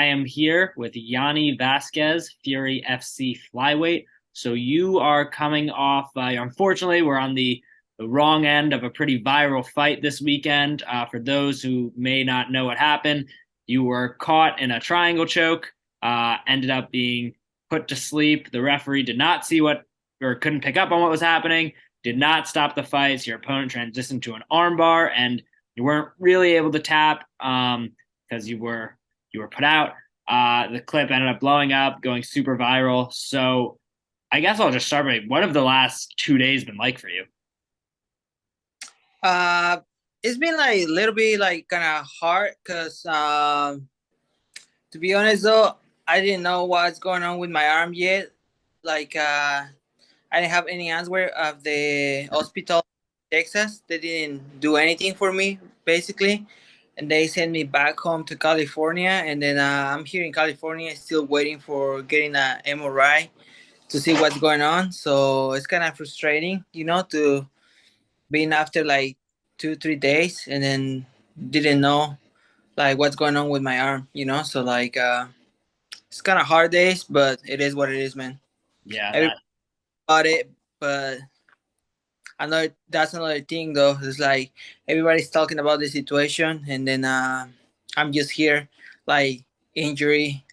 am here with Gianni Vasquez, Fury FC flyweight. So you are coming off. Unfortunately, we're on the wrong end of a pretty viral fight this weekend. For those who may not know what happened, you were caught in a triangle choke. Ended up being put to sleep. The referee did not see what or couldn't pick up on what was happening. Did not stop the fight. So your opponent transitioned to an armbar, and you weren't really able to tap because you were put out. The clip ended up blowing up, going super viral. So I guess I'll just start by what have the last 2 days been like for you? Uh, it's been like a little bit like kind of hard because to be honest though, I didn't know what's going on with my arm yet. Like I didn't have any answer of the hospital in Texas. They didn't do anything for me basically, and they sent me back home to California. And then I'm here in California, still waiting for getting a MRI to see what's going on. So it's kind of frustrating, to being after like 2 3 days and then didn't know like what's going on with my arm. So like it's kind of hard days, but it is what it is, man. Yeah, Everybody about it, but I know that's another thing though. It's like everybody's talking about the situation, and then I'm just here like injury,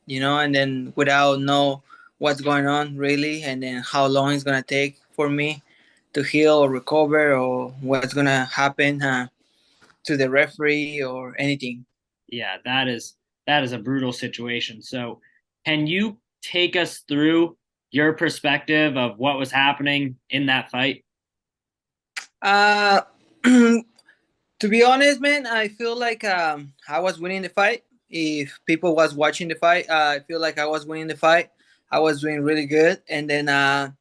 and then without know what's going on really, and then how long it's gonna take for me to heal or recover, or what's gonna happen to the referee or anything. yeah, that is a brutal situation. So can you take us through your perspective of what was happening in that fight? Uh, to be honest, man, I feel like I was winning the fight. If people was watching the fight, I feel like I was winning the fight. I was doing really good, and then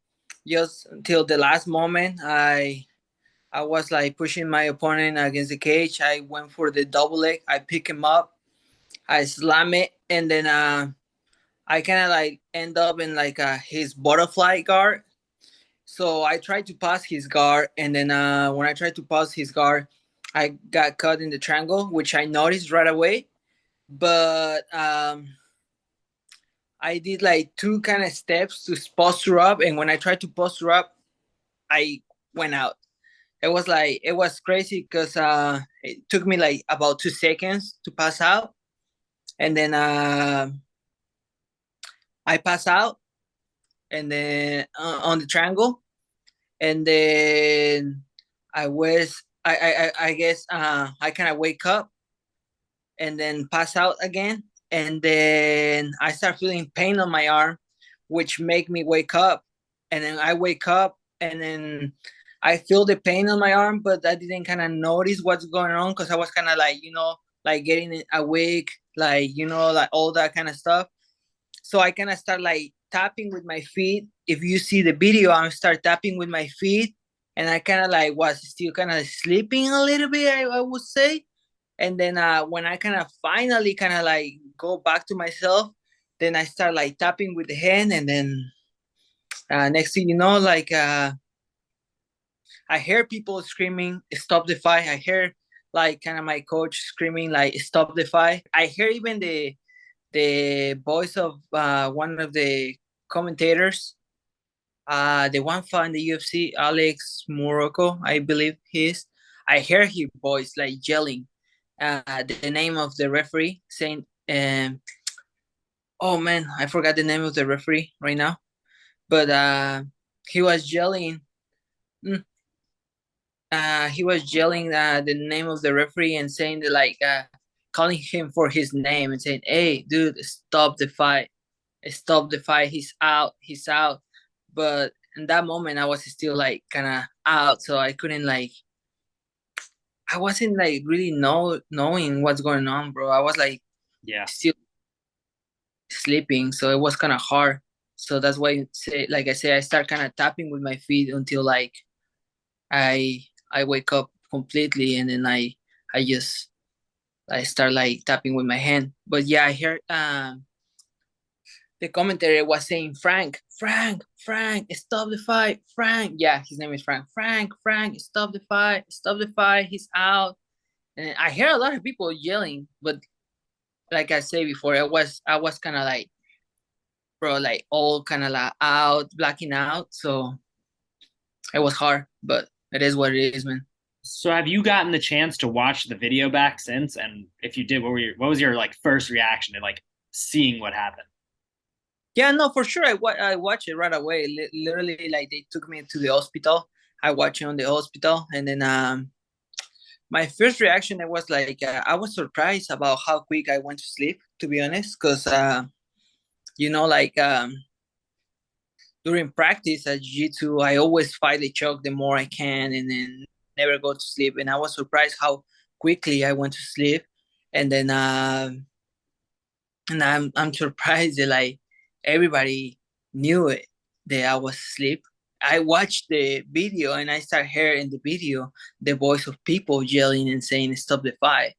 just until the last moment, I was like pushing my opponent against the cage. I went for the double leg. I pick him up, I slam it, and then I kind of like end up in like his butterfly guard. So I tried to pass his guard, and then when I tried to pass his guard, I got caught in the triangle, which I noticed right away. But I did like two kind of steps to posture up, and when I tried to posture up, I went out. It was crazy because it took me like about 2 seconds to pass out, and then I pass out, and then on the triangle, and then I guess I kind of wake up and then pass out again, and then I start feeling pain on my arm, which make me wake up, and then I wake up, and then I feel the pain on my arm, but I didn't kind of notice what's going on because I was kind of like like getting awake, like like all that kind of stuff. So I kind of start like tapping with my feet. If you see the video, I start tapping with my feet, and I kind of like was still kind of sleeping a little bit, I would say. And then when I kind of finally kind of like go back to myself, then I start like tapping with the hand, and then next thing you know, like I hear people screaming, "Stop the fight!" I hear like kind of my coach screaming like, "Stop the fight!" I hear even the voice of one of the commentators, the one from the UFC, Alex Morocco, I believe he is. I hear his voice like yelling the name of the referee, saying, "Oh man, I forgot the name of the referee right now." But he was yelling. mm, he was yelling the name of the referee and saying that, like calling him for his name and saying, "Hey, dude, stop the fight! Stop the fight! He's out! He's out!" But in that moment, I was still like kind of out, so I couldn't like. I wasn't like really knowing what's going on, bro. I was like Yeah. still sleeping, so it was kind of hard. So that's why like I say, I start kind of tapping with my feet until like I wake up completely, and then I start like tapping with my hand. But yeah, I heard the commentary was saying, "Frank, Frank, Frank, stop the fight, Frank." Yeah, his name is Frank. Frank, Frank, stop the fight, he's out. And I hear a lot of people yelling, but like I said before, I was kind of like, bro, like all kind of like out, blacking out. So it was hard, but it is what it is, man. So have you gotten the chance to watch the video back since? And if you did, what was your like first reaction to like seeing what happened? Yeah, no, for sure. I watched it right away. Literally, like they took me to the hospital. I watched it on the hospital, and then my first reaction it was like I was surprised about how quick I went to sleep. To be honest, because like during practice at jiu-jitsu, I always fight the choke the more I can, and then never go to sleep. And I was surprised how quickly I went to sleep, and then and I'm surprised that like everybody knew it that I was asleep. I watched the video and I start hearing in the video the voice of people yelling and saying stop the fight,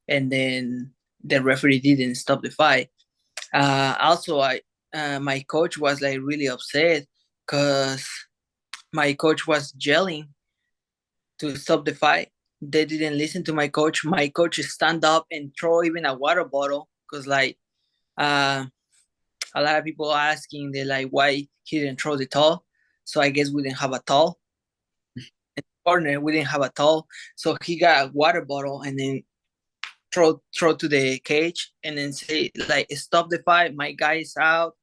and then the referee didn't stop the fight. Also, I my coach was like really upset because my coach was yelling to stop the fight. They didn't listen to my coach. My coach stand up and throw even a water bottle because like uh, a lot of people asking they like why he didn't throw the towel. So I guess we didn't have a towel. In the corner we didn't have a towel, so he got a water bottle and then throw to the cage and then say like stop the fight. My guy is out.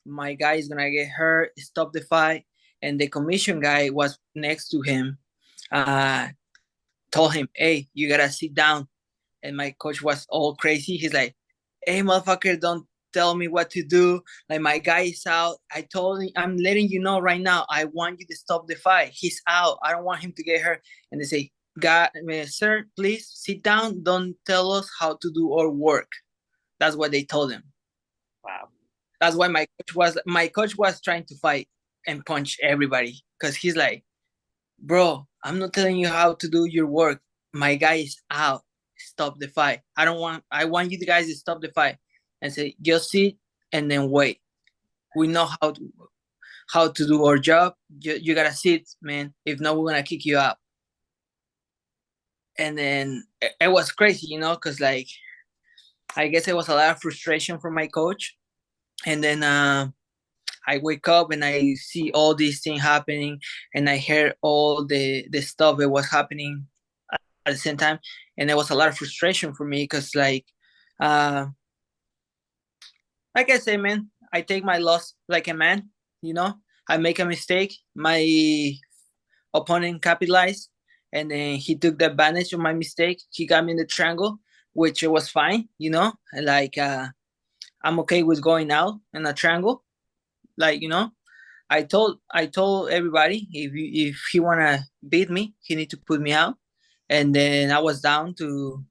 My guy is gonna get hurt. Stop the fight. And the commission guy was next to him. Uh, Told him, "Hey, you gotta sit down." And my coach was all crazy. He's like, "Hey, motherfucker, don't tell me what to do. Like my guy is out. I'm letting you know right now. I want you to stop the fight. He's out. I don't want him to get hurt." And they say, "God, sir, please sit down. Don't tell us how to do our work." That's what they told him. Wow. That's why my coach was trying to fight and punch everybody because he's like, "Bro, I'm not telling you how to do your work. My guy is out. Stop the fight. I want you guys to stop the fight." And say, "Just sit and then wait. We know how to do our job. You gotta sit, man. If not, we're gonna kick you out." And then it was crazy, because like I guess it was a lot of frustration from my coach. And then I wake up and I see all these things happening, and I hear all the stuff that was happening at the same time, and there was a lot of frustration for me because uh, like I say, man, I take my loss like a man. You know, I make a mistake, my opponent capitalized, and then he took the advantage of my mistake. He got me in the triangle, which was fine. Like I'm okay with going out in a triangle. Like I told everybody if he wanna beat me, he need to put me out, and then I was down to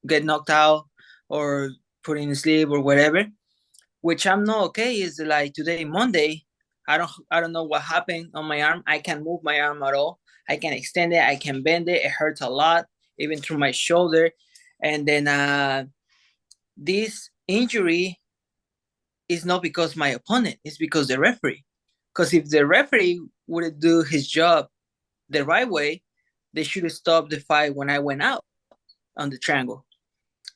get knocked out or put in sleep or whatever. Which I'm not okay. Is like today Monday, I don't know what happened on my arm. I can't move my arm at all. I can extend it. I can bend it. It hurts a lot, even through my shoulder. And then this injury is not because my opponent. It's because the referee. Because if the referee would do his job the right way, they should have stopped the fight when I went out on the triangle.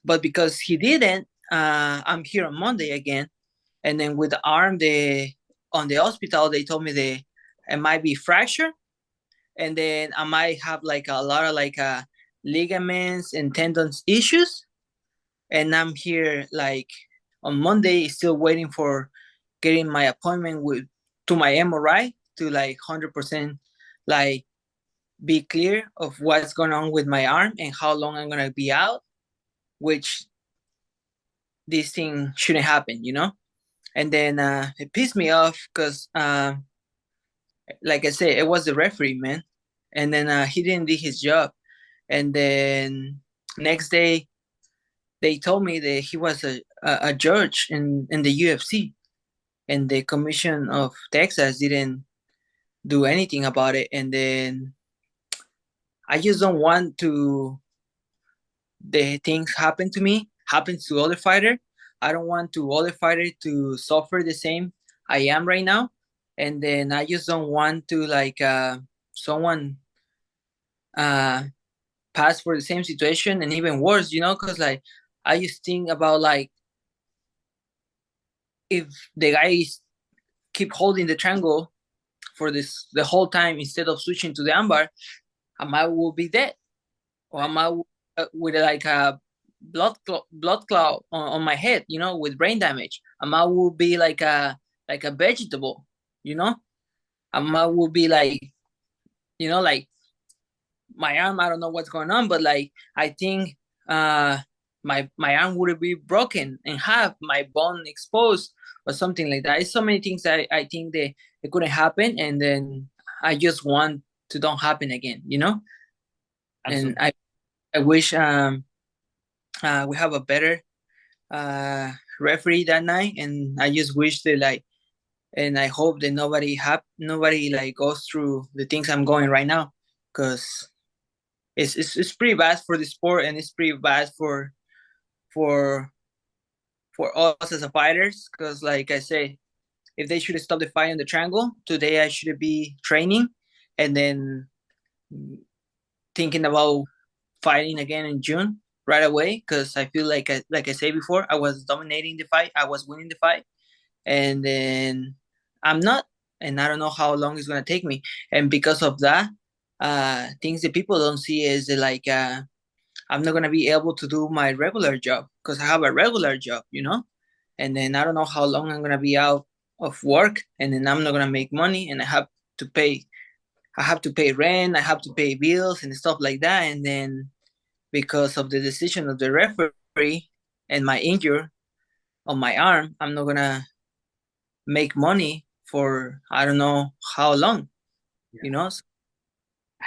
But because he didn't, I'm here on Monday again. And then with the arm, on the hospital, they told me it might be fracture, and then I might have like a lot of like ligaments and tendons issues. And I'm here like on Monday, still waiting for getting my appointment with to my MRI to like 100% like be clear of what's going on with my arm and how long I'm gonna be out, which this thing shouldn't happen. And then it pissed me off because, like I said, it was the referee, man. And then he didn't do his job. And then next day, they told me that he was a judge in the UFC, and the commission of Texas didn't do anything about it. And then I just don't want to the things happen to me happens to other fighter. I don't want to other fighter to suffer the same I am right now. And then I just don't want to like someone uh pass for the same situation and even worse, because like I just think about like if the guys keep holding the triangle for this the whole time instead of switching to the armbar, I might will be dead, or I might with like a blood clot on my head, with brain damage. I might will be like a vegetable, you know. I might will be like, like my arm. I don't know what's going on, but like I think my arm would be broken in half, my bone exposed, or something like that. It's so many things that I think they couldn't happen, and then I just want to don't happen again. And Absolutely. I wish we have a better referee that night, and I just wish that like, and I hope that nobody like goes through the things I'm going right now, because it's pretty bad for the sport, and it's pretty bad for for us as a fighters, because like I say, if they should stop the fight in the triangle today, I should be training and then thinking about fighting again in June right away, because I feel like I said before, I was dominating the fight, I was winning the fight, and then I'm not, and I don't know how long it's gonna take me. And because of that, things that people don't see is that, like, I'm not gonna be able to do my regular job, because I have a regular job. And then I don't know how long I'm gonna be out of work, and then I'm not gonna make money, and to pay. I have to pay rent, I have to pay bills and stuff like that. And then because of the decision of the referee and my injury on my arm, I'm not gonna make money for I don't know how long, you Yeah. know.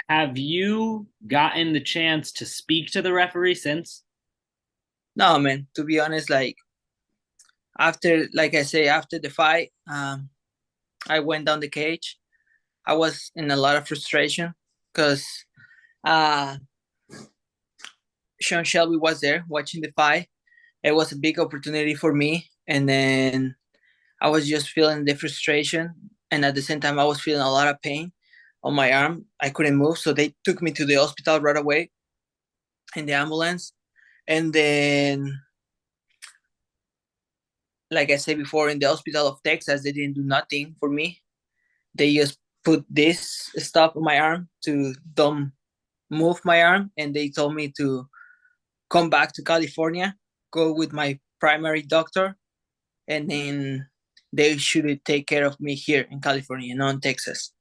Have you gotten the chance to speak to the referee since? No, man. To be honest, like after, like I say, after the fight, I went down the cage. I was in a lot of frustration because uh, Sean Shelby was there watching the fight. It was a big opportunity for me, and then I was just feeling the frustration, and at the same time, I was feeling a lot of pain on my arm. I couldn't move, so they took me to the hospital right away in the ambulance. And then, like I said before, in the hospital of Texas, they didn't do nothing for me. They just put this stuff on my arm to don't move my arm, and they told me to come back to California, go with my primary doctor, and then they should take care of me here in California, not in Texas.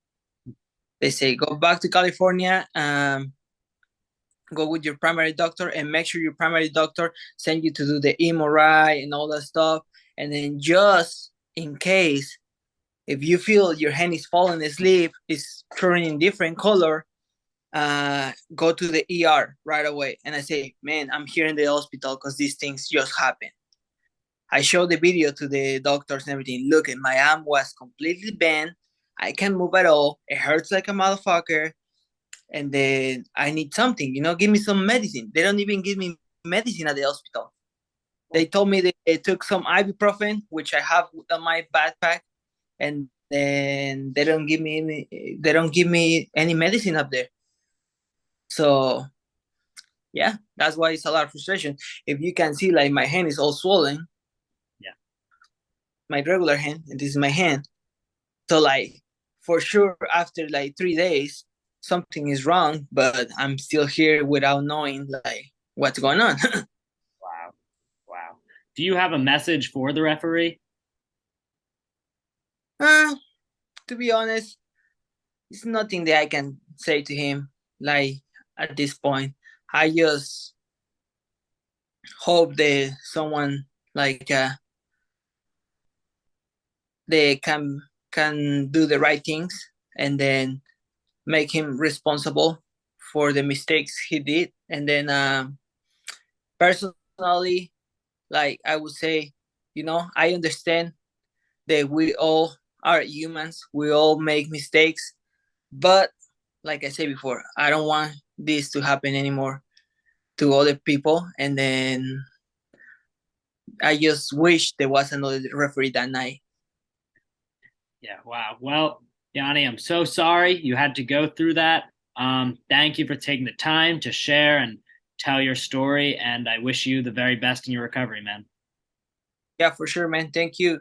They say go back to California, go with your primary doctor, and make sure your primary doctor send you to do the MRI and all that stuff. And then just in case, if you feel your hand is falling asleep, it's turning different color, go to the ER right away. And I say, man, I'm here in the hospital because these things just happen. I showed the video to the doctors and everything. Look, my arm was completely bent. I can't move at all. It hurts like a motherfucker. And then I need something, give me some medicine. They don't even give me medicine at the hospital. They told me they took some ibuprofen, which I have on my backpack, and then they don't give me any medicine up there. So yeah, that's why it's a lot of frustration. If you can see, like my hand is all swollen, Yeah. my regular hand, and this is my hand. So like for sure, after like 3 days, something is wrong, but I'm still here without knowing like what's going on. Wow. Wow. Do you have a message for the referee? uh, to be honest, it's nothing that I can say to him. Like at this point, I just hope that someone like they can do the right things, and then make him responsible for the mistakes he did. And then personally, like I would say, I understand that we all are humans, we all make mistakes, but like I said before, I don't want this to happen anymore to other people. And then I just wish there was another referee that night. Yeah, wow. Well, Yanni, I'm so sorry you had to go through that. Thank you for taking the time to share and tell your story, and I wish you the very best in your recovery, man. Yeah, for sure, man. Thank you.